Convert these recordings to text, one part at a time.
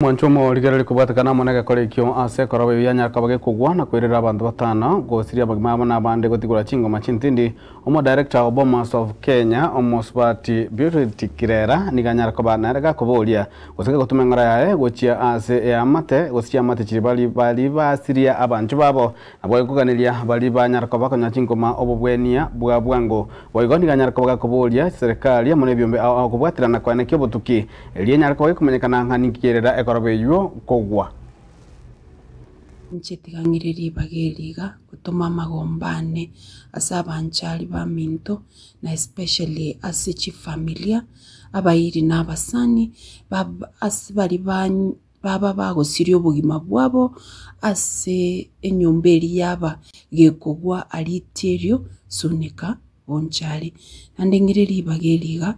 Mwanchomo ligero likubatakana monega kolekyo ase korobe yanya kabage kugwa na kwirira abantu batano gosiria bagima na bande gotigura chingo machintindi omo director of Bomas of Kenya omosbati Beauty Kirera niganyara kobana rega kobolia goseka gotumengora yae gochia ase amate gosia amate chibali bali basiria abantu babo nabo kuganilia bali banyara kobaka nyachingo ma obobwenia bwa bwango boigoni ganyara kobaga kobolia serikali amone byombe akobwatirana kwa nekyo botuki elienya kobaga kumenyekana ngani kirera ekorobe yuo kogwa nchetigangiriri bageriga gutuma magombane asabanchali ba minto na especially asichi familia abayiri n'abasani asibali baba bagosirio bugima bwabo ase enyomberi yaba gekogwa aliterio sunika bonchali nandengiriri bageriga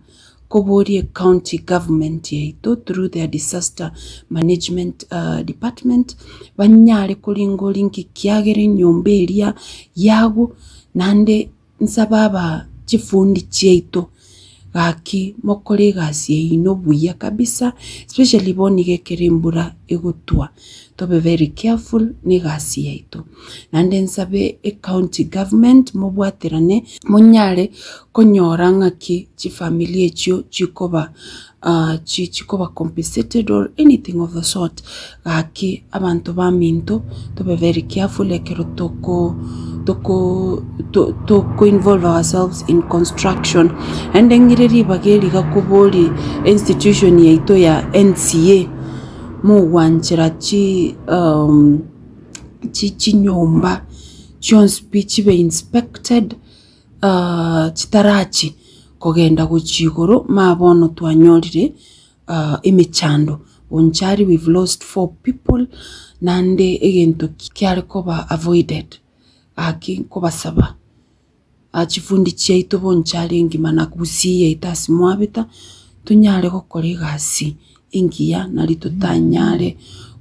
Kobori County Government yaito through their disaster management department banyale kulingo linki kiagere nyomberia yago nande nsababa chifundi chaito gaki mokole gasi ino buya kabisa especially bonige kerembura egutwa to be very careful ni gasi yaito nande nsabe county government mobwaterane monyale konyoranga ki chi family chio chikoba chikoba compensated or anything of the sort gaki abantu ba minto to be very careful ekero to involve ourselves in construction and ngireri bageri gakobori institution yaito ya NCA mu wanchira chi nyomba chonspi chibe inspected chitarachi kogenda guchigoro mabono twanyorire imichando onchari we've lost 4 people nande egento kyari koba avoided aki kobasaba achifundi chaito bonchari ngimana kusiye itasi mwabita tunyare gukora igasi ingiya nari tutanyare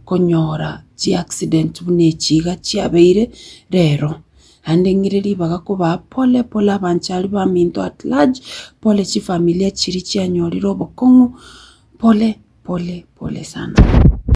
konyora chi accident bunechiga chiabeire rero ande ngiriri bagakoba pole abanchari ba minto at large pole chi familia chiri chianyoriro bokongo pole sana.